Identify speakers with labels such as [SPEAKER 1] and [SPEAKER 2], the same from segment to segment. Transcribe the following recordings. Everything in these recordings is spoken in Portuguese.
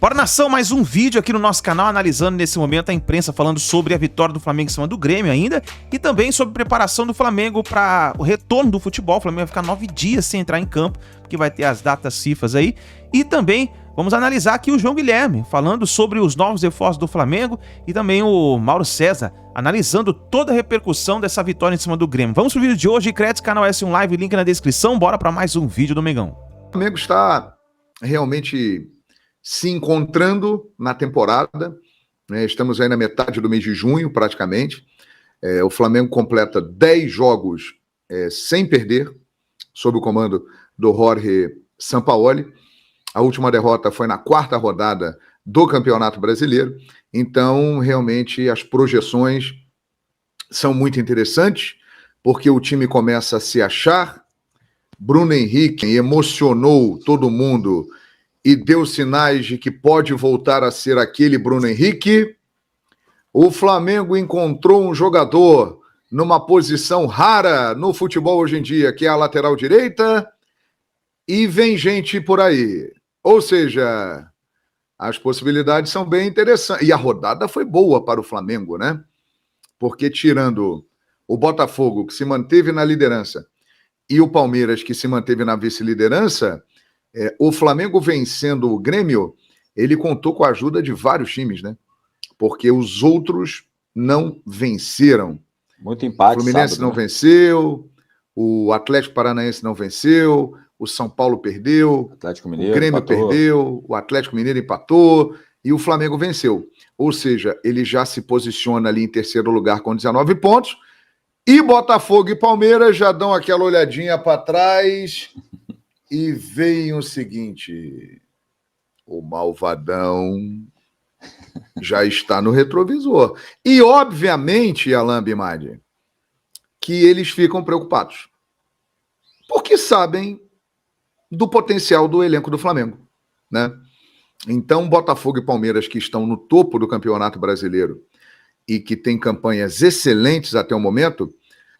[SPEAKER 1] Bora, nação, mais um vídeo aqui no nosso canal, analisando nesse momento a imprensa falando sobre a vitória do Flamengo em cima do Grêmio ainda, e também sobre a preparação do Flamengo para o retorno do futebol. O Flamengo vai ficar 9 dias sem entrar em campo, porque vai ter as datas FIFA aí, e também vamos analisar aqui o João Guilherme, falando sobre os novos reforços do Flamengo, e também o Mauro César, analisando toda a repercussão dessa vitória em cima do Grêmio. Vamos pro vídeo de hoje, créditos, canal S1 Live, link na descrição, bora para mais um vídeo do Mengão.
[SPEAKER 2] O Flamengo está realmente se encontrando na temporada, né? Estamos aí na metade do mês de junho, praticamente. O Flamengo completa 10 jogos sem perder, sob o comando do Jorge Sampaoli. A última derrota foi na 4ª rodada do Campeonato Brasileiro. Então, realmente, as projeções são muito interessantes, porque o time começa a se achar. Bruno Henrique emocionou todo mundo e deu sinais de que pode voltar a ser aquele Bruno Henrique. O Flamengo encontrou um jogador numa posição rara no futebol hoje em dia, que é a lateral direita, e vem gente por aí. Ou seja, as possibilidades são bem interessantes. E a rodada foi boa para o Flamengo, né? Porque tirando o Botafogo, que se manteve na liderança, e o Palmeiras, que se manteve na vice-liderança, o Flamengo vencendo o Grêmio, ele contou com a ajuda de vários times, né? Porque os outros não venceram.
[SPEAKER 3] Muito empate.
[SPEAKER 2] O Fluminense sábado, não venceu, o Atlético Paranaense não venceu, o São Paulo perdeu, o Grêmio perdeu, o Atlético Mineiro empatou e o Flamengo venceu. Ou seja, ele já se posiciona ali em terceiro lugar com 19 pontos, e Botafogo e Palmeiras já dão aquela olhadinha para trás e veem o seguinte: o malvadão já está no retrovisor. E, obviamente, Alain Bimadi, que eles ficam preocupados, porque sabem do potencial do elenco do Flamengo, né? Então, Botafogo e Palmeiras, que estão no topo do Campeonato Brasileiro e que têm campanhas excelentes até o momento,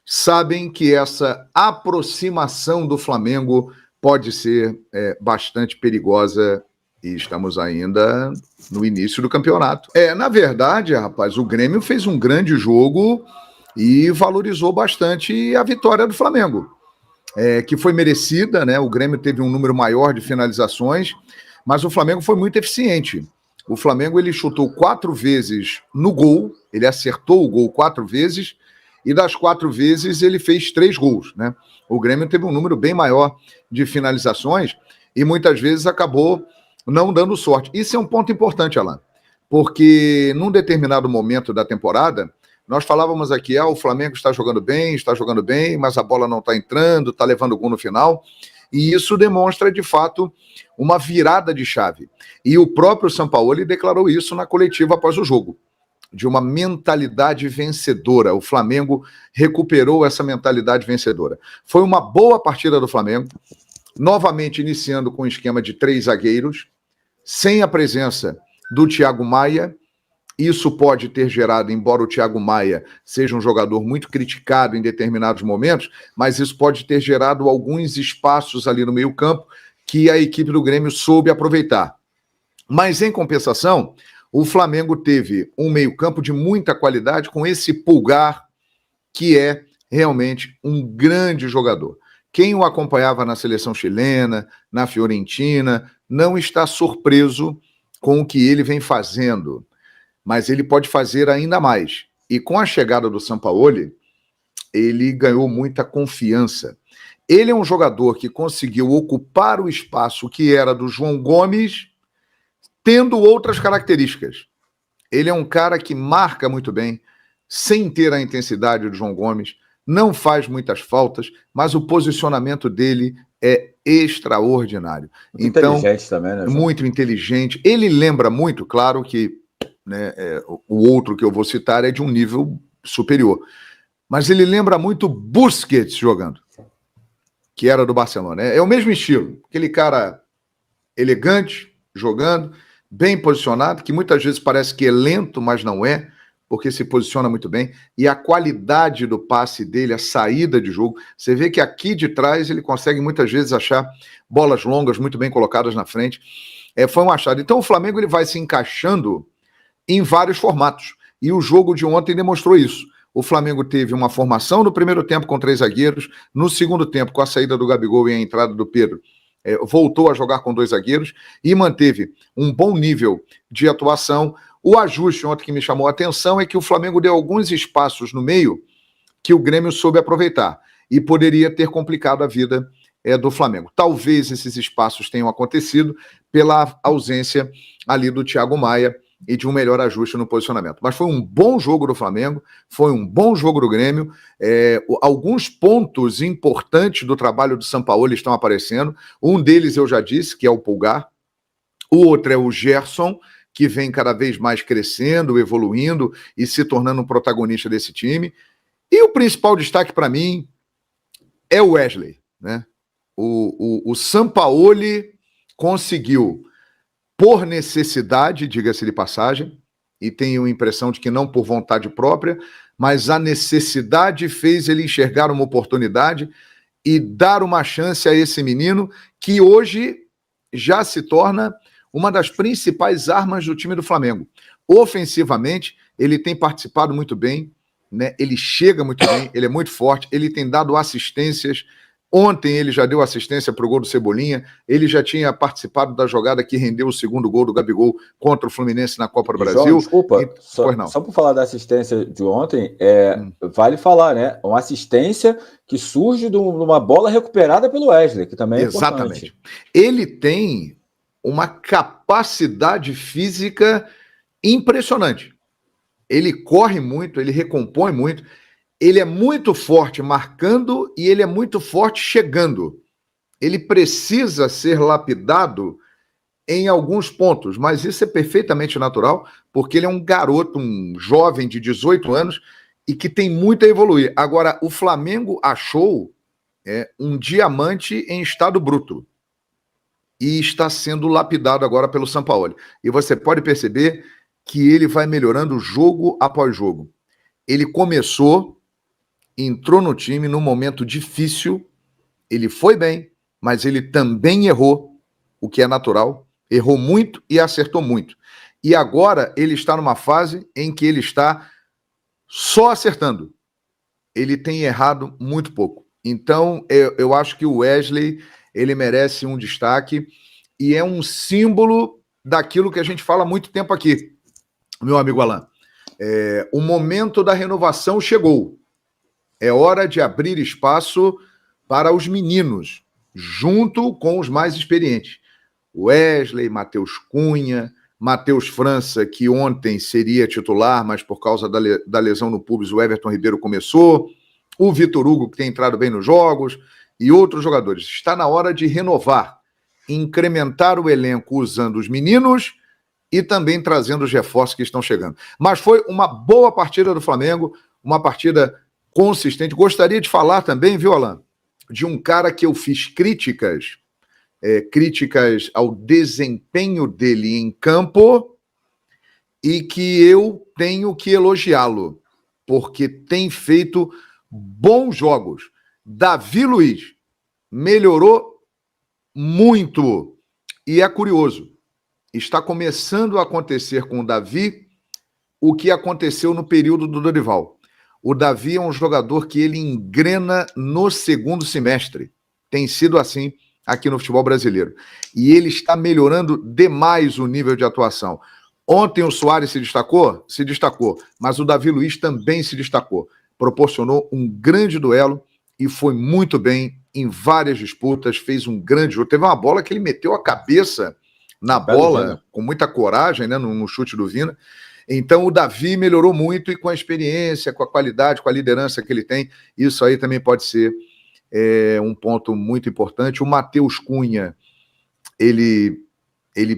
[SPEAKER 2] sabem que essa aproximação do Flamengo pode ser bastante perigosa, e estamos ainda no início do campeonato. Na verdade, rapaz, o Grêmio fez um grande jogo e valorizou bastante a vitória do Flamengo, que foi merecida, né? O Grêmio teve um número maior de finalizações, mas o Flamengo foi muito eficiente. O Flamengo, ele chutou 4 vezes no gol, ele acertou o gol 4 vezes, e das 4 vezes ele fez 3 gols, né? O Grêmio teve um número bem maior de finalizações e muitas vezes acabou não dando sorte. Isso é um ponto importante, Alain, porque num determinado momento da temporada, nós falávamos aqui, o Flamengo está jogando bem, mas a bola não está entrando, está levando gol no final, e isso demonstra, de fato, uma virada de chave. E o próprio Sampaoli declarou isso na coletiva após o jogo, de uma mentalidade vencedora. O Flamengo recuperou essa mentalidade vencedora. Foi uma boa partida do Flamengo, novamente iniciando com um esquema de 3 zagueiros, sem a presença do Thiago Maia. Isso pode ter gerado, embora o Thiago Maia seja um jogador muito criticado em determinados momentos, mas isso pode ter gerado alguns espaços ali no meio-campo que a equipe do Grêmio soube aproveitar. Mas, em compensação, o Flamengo teve um meio-campo de muita qualidade com esse Pulgar, que é realmente um grande jogador. Quem o acompanhava na seleção chilena, na Fiorentina, não está surpreso com o que ele vem fazendo, mas ele pode fazer ainda mais. E com a chegada do Sampaoli, ele ganhou muita confiança. Ele é um jogador que conseguiu ocupar o espaço que era do João Gomes, tendo outras características. Ele é um cara que marca muito bem, sem ter a intensidade do João Gomes, não faz muitas faltas, mas o posicionamento dele é extraordinário. Muito inteligente também, né, João? Muito inteligente. Ele lembra muito, claro que, né, o outro que eu vou citar é de um nível superior, mas ele lembra muito Busquets jogando, que era do Barcelona. É o mesmo estilo, aquele cara elegante, jogando, bem posicionado, que muitas vezes parece que é lento, mas não é, porque se posiciona muito bem, e a qualidade do passe dele, a saída de jogo, você vê que aqui de trás ele consegue muitas vezes achar bolas longas muito bem colocadas na frente. foi um achado. Então o Flamengo ele vai se encaixando em vários formatos. E o jogo de ontem demonstrou isso. O Flamengo teve uma formação no primeiro tempo com 3 zagueiros, no segundo tempo, com a saída do Gabigol e a entrada do Pedro, voltou a jogar com 2 zagueiros e manteve um bom nível de atuação. O ajuste ontem que me chamou a atenção é que o Flamengo deu alguns espaços no meio que o Grêmio soube aproveitar e poderia ter complicado a vida do Flamengo. Talvez esses espaços tenham acontecido pela ausência ali do Thiago Maia e de um melhor ajuste no posicionamento. Mas foi um bom jogo do Flamengo, foi um bom jogo do Grêmio, alguns pontos importantes do trabalho do Sampaoli estão aparecendo, um deles eu já disse, que é o Pulgar, o outro é o Gerson, que vem cada vez mais crescendo, evoluindo e se tornando um protagonista desse time, e o principal destaque para mim é o Wesley, né? O Sampaoli conseguiu, por necessidade, diga-se de passagem, e tenho a impressão de que não por vontade própria, mas a necessidade fez ele enxergar uma oportunidade e dar uma chance a esse menino que hoje já se torna uma das principais armas do time do Flamengo. Ofensivamente, ele tem participado muito bem, né? Ele chega muito bem, ele é muito forte, ele tem dado assistências. Ontem ele já deu assistência para o gol do Cebolinha, ele já tinha participado da jogada que rendeu o segundo gol do Gabigol contra o Fluminense na Copa do Brasil.
[SPEAKER 3] João, desculpa, só por falar da assistência de ontem, vale falar, né? Uma assistência que surge de uma bola recuperada pelo Wesley, que também é
[SPEAKER 2] exatamente.
[SPEAKER 3] Importante.
[SPEAKER 2] Ele tem uma capacidade física impressionante. Ele corre muito, ele recompõe muito. Ele é muito forte marcando e ele é muito forte chegando. Ele precisa ser lapidado em alguns pontos, mas isso é perfeitamente natural, porque ele é um garoto, um jovem de 18 anos e que tem muito a evoluir. Agora, o Flamengo achou um diamante em estado bruto e está sendo lapidado agora pelo Sampaoli. E você pode perceber que ele vai melhorando jogo após jogo. Ele entrou no time num momento difícil, ele foi bem, mas ele também errou, o que é natural, errou muito e acertou muito. E agora ele está numa fase em que ele está só acertando. Ele tem errado muito pouco. Então, eu acho que o Wesley, ele merece um destaque e é um símbolo daquilo que a gente fala há muito tempo aqui, meu amigo Alan. O momento da renovação chegou. É hora de abrir espaço para os meninos, junto com os mais experientes. Wesley, Matheus Cunha, Matheus França, que ontem seria titular, mas por causa da lesão no pubis, o Everton Ribeiro começou. O Vitor Hugo, que tem entrado bem nos jogos, e outros jogadores. Está na hora de renovar, incrementar o elenco usando os meninos e também trazendo os reforços que estão chegando. Mas foi uma boa partida do Flamengo, uma partida consistente. Gostaria de falar também, viu, Alan, de um cara que eu fiz críticas ao desempenho dele em campo e que eu tenho que elogiá-lo, porque tem feito bons jogos. Davi Luiz melhorou muito e é curioso. Está começando a acontecer com o Davi o que aconteceu no período do Dorival. O Davi é um jogador que ele engrena no segundo semestre. Tem sido assim aqui no futebol brasileiro. E ele está melhorando demais o nível de atuação. Ontem o Soares se destacou? Se destacou. Mas o Davi Luiz também se destacou. Proporcionou um grande duelo e foi muito bem em várias disputas, fez um grande jogo. Teve uma bola que ele meteu a cabeça na bola, com muita coragem, né, no chute do Vina. Então o Davi melhorou muito e com a experiência, com a qualidade, com a liderança que ele tem, isso aí também pode ser um ponto muito importante. O Matheus Cunha, ele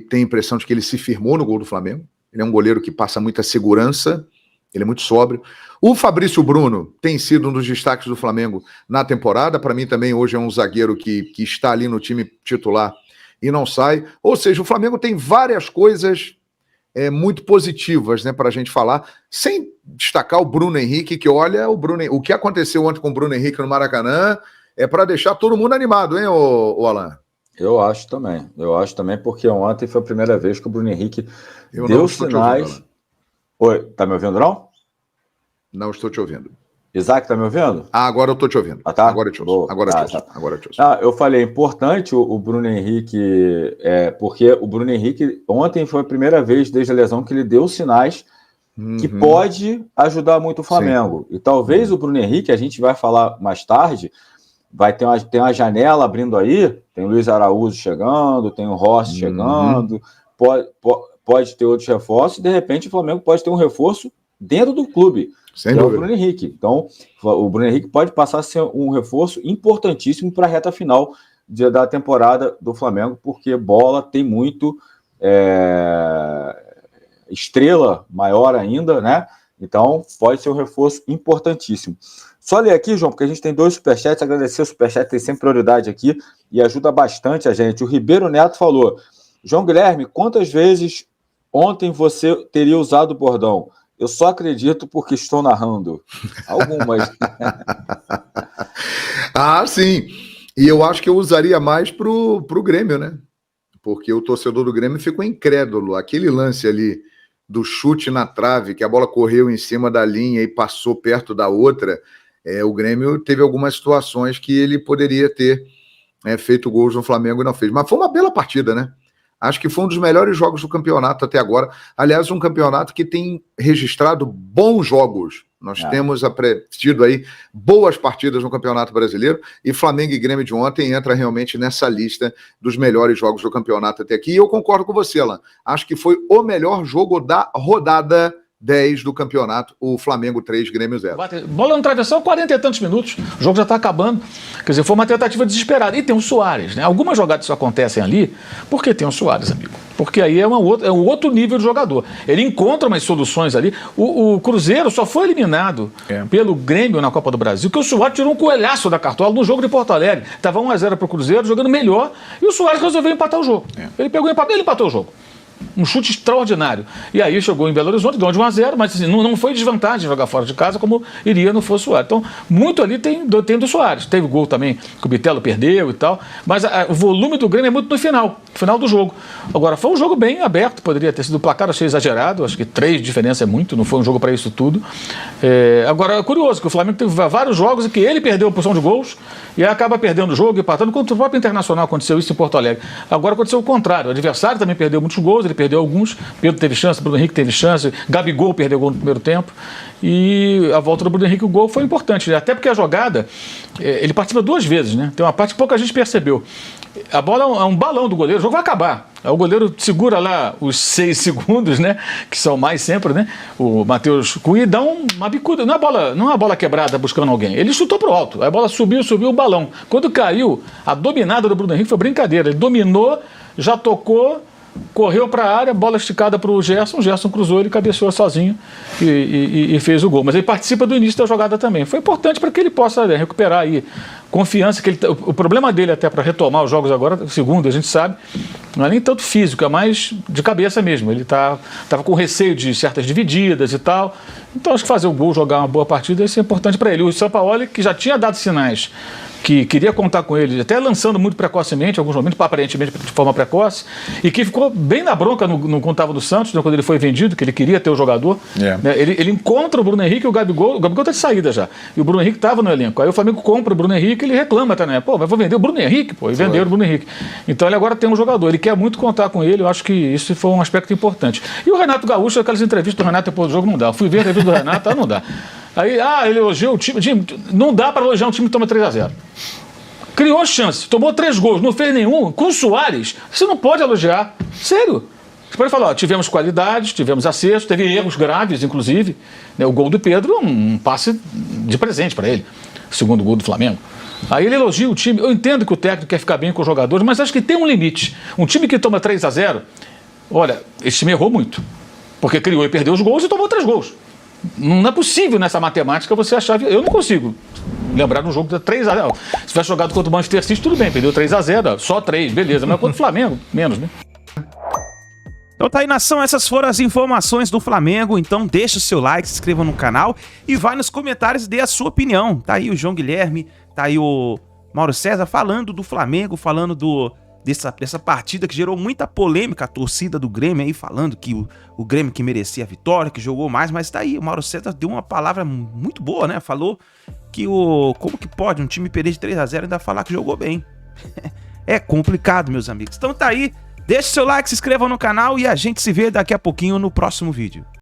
[SPEAKER 2] tem a impressão de que ele se firmou no gol do Flamengo. Ele é um goleiro que passa muita segurança, ele é muito sóbrio. O Fabrício Bruno tem sido um dos destaques do Flamengo na temporada. Para mim também hoje é um zagueiro que está ali no time titular e não sai. Ou seja, o Flamengo tem várias coisas muito positivas, né, para a gente falar, sem destacar o Bruno Henrique, que olha, o que aconteceu ontem com o Bruno Henrique no Maracanã é para deixar todo mundo animado, hein, o Alan?
[SPEAKER 3] Eu acho também, porque ontem foi a primeira vez que o Bruno Henrique deu sinais. Oi, tá me ouvindo, não?
[SPEAKER 2] Não estou te ouvindo.
[SPEAKER 3] Isaac, tá me ouvindo?
[SPEAKER 2] Agora eu tô te ouvindo.
[SPEAKER 3] Tá?
[SPEAKER 2] Agora eu te ouço. Agora eu te ouço.
[SPEAKER 3] Eu falei, é importante o Bruno Henrique, porque o Bruno Henrique ontem foi a primeira vez desde a lesão que ele deu sinais que pode ajudar muito o Flamengo. Sim. E talvez o Bruno Henrique, a gente vai falar mais tarde, tem uma janela abrindo aí, tem o Luiz Araújo chegando, tem o Rossi chegando, pode ter outros reforços, e de repente o Flamengo pode ter um reforço dentro do clube,
[SPEAKER 2] sem dúvida.
[SPEAKER 3] É o Bruno Henrique. Então, o Bruno Henrique pode passar a ser um reforço importantíssimo para a reta final da temporada do Flamengo, porque bola tem muito estrela maior ainda, né? Então, pode ser um reforço importantíssimo. Só ler aqui, João, porque a gente tem 2 superchats, agradecer o superchat, tem sempre prioridade aqui e ajuda bastante a gente. O Ribeiro Neto falou: João Guilherme, quantas vezes ontem você teria usado o bordão? Eu só acredito porque estou narrando. Algumas.
[SPEAKER 2] Sim. E eu acho que eu usaria mais pro Grêmio, né? Porque o torcedor do Grêmio ficou incrédulo. Aquele lance ali do chute na trave, que a bola correu em cima da linha e passou perto da outra, o Grêmio teve algumas situações que ele poderia ter feito gols no Flamengo e não fez. Mas foi uma bela partida, né? Acho que foi um dos melhores jogos do campeonato até agora. Aliás, um campeonato que tem registrado bons jogos. Nós temos tido aí boas partidas no Campeonato Brasileiro, e Flamengo e Grêmio de ontem entra realmente nessa lista dos melhores jogos do campeonato até aqui. E eu concordo com você, Alan. Acho que foi o melhor jogo da rodada 10 do campeonato, o Flamengo 3, Grêmio 0.
[SPEAKER 4] Bola no travessão, 40 e tantos minutos, o jogo já está acabando. Quer dizer, foi uma tentativa desesperada. E tem o Suárez, né? Algumas jogadas só acontecem ali porque tem o Suárez, amigo. Porque aí é um outro nível de jogador. Ele encontra umas soluções ali. O Cruzeiro só foi eliminado pelo Grêmio na Copa do Brasil, que o Suárez tirou um coelhaço da cartola no jogo de Porto Alegre. Estava 1-0 para o Cruzeiro, jogando melhor, e o Suárez resolveu empatar o jogo. Ele pegou e ele empatou o jogo. Um chute extraordinário. E aí chegou em Belo Horizonte, ganhou de 1-0, mas assim, não foi desvantagem jogar fora de casa como iria não fosse o Suárez. Então, muito ali tem do Suárez. Teve gol também que o Bitelo perdeu e tal, mas o volume do Grêmio é muito no final do jogo. Agora, foi um jogo bem aberto, poderia ter sido o placar, achei exagerado, acho que 3 de diferença é muito, não foi um jogo para isso tudo. Agora, é curioso que o Flamengo teve vários jogos em que ele perdeu a posição de gols e acaba perdendo o jogo, empatando, contra o próprio Internacional aconteceu isso em Porto Alegre. Agora aconteceu o contrário, o adversário também perdeu muitos gols, ele perdeu alguns, Pedro teve chance, Bruno Henrique teve chance, Gabigol perdeu gol no primeiro tempo, e a volta do Bruno Henrique, o gol foi importante, até porque a jogada, ele participa 2 vezes, né? Tem uma parte que pouca gente percebeu. A bola é um balão do goleiro, o jogo vai acabar. O goleiro segura lá os 6 segundos, né? Que são mais sempre, né? O Matheus Cunha dá uma bicuda. Não é uma bola quebrada buscando alguém. Ele chutou pro alto. A bola subiu o balão. Quando caiu, a dominada do Bruno Henrique foi brincadeira. Ele dominou, já tocou, correu para a área, bola esticada para o Gerson cruzou, ele cabeceou sozinho e fez o gol. Mas ele participa do início da jogada também. Foi importante para que ele possa recuperar aí confiança. O problema dele até para retomar os jogos agora, segundo a gente sabe, não é nem tanto físico, é mais de cabeça mesmo. Ele estava com receio de certas divididas e tal. Então acho que fazer o gol, jogar uma boa partida, isso é importante para ele. O Sampaoli, que já tinha dado sinais que queria contar com ele, até lançando muito precocemente, em alguns momentos, aparentemente de forma precoce, e que ficou bem na bronca quando estava no Santos, né, quando ele foi vendido, que ele queria ter o jogador. Né, ele encontra o Bruno Henrique e o Gabigol está de saída já, e o Bruno Henrique estava no elenco. Aí o Flamengo compra o Bruno Henrique e ele reclama até, né? Pô, mas vou vender o Bruno Henrique, e venderam o Bruno Henrique. Então ele agora tem um jogador, ele quer muito contar com ele, eu acho que isso foi um aspecto importante. E o Renato Gaúcho, aquelas entrevistas do Renato depois do jogo, não dá. Eu fui ver a entrevista do Renato, não dá. Aí, ele elogiou o time, não dá para elogiar um time que toma 3-0. Criou chance, tomou 3 gols, não fez nenhum. Com o Suárez, você não pode elogiar. Sério. Você pode falar, tivemos qualidades, tivemos acertos, teve erros graves, inclusive. Né, o gol do Pedro, um passe de presente para ele. O segundo gol do Flamengo. Aí ele elogia o time. Eu entendo que o técnico quer ficar bem com os jogadores, mas acho que tem um limite. Um time que toma 3-0, olha, esse time errou muito. Porque criou e perdeu os gols e tomou 3 gols. Não é possível nessa matemática você achar... Eu não consigo lembrar de um jogo de 3-0. Se tivesse jogado contra o Manchester City, tudo bem, perdeu 3-0, só 3, beleza. Mas contra o Flamengo, menos, né?
[SPEAKER 1] Então tá aí, nação, essas foram as informações do Flamengo. Então deixa o seu like, se inscreva no canal e vai nos comentários e dê a sua opinião. Tá aí o João Guilherme, tá aí o Mauro César falando do Flamengo, falando dessa partida que gerou muita polêmica, a torcida do Grêmio aí falando que o Grêmio que merecia a vitória, que jogou mais, mas tá aí, o Mauro César deu uma palavra muito boa, né? Falou que como que pode um time perder de 3-0 e ainda falar que jogou bem? É complicado, meus amigos. Então tá aí, deixa o seu like, se inscreva no canal e a gente se vê daqui a pouquinho no próximo vídeo.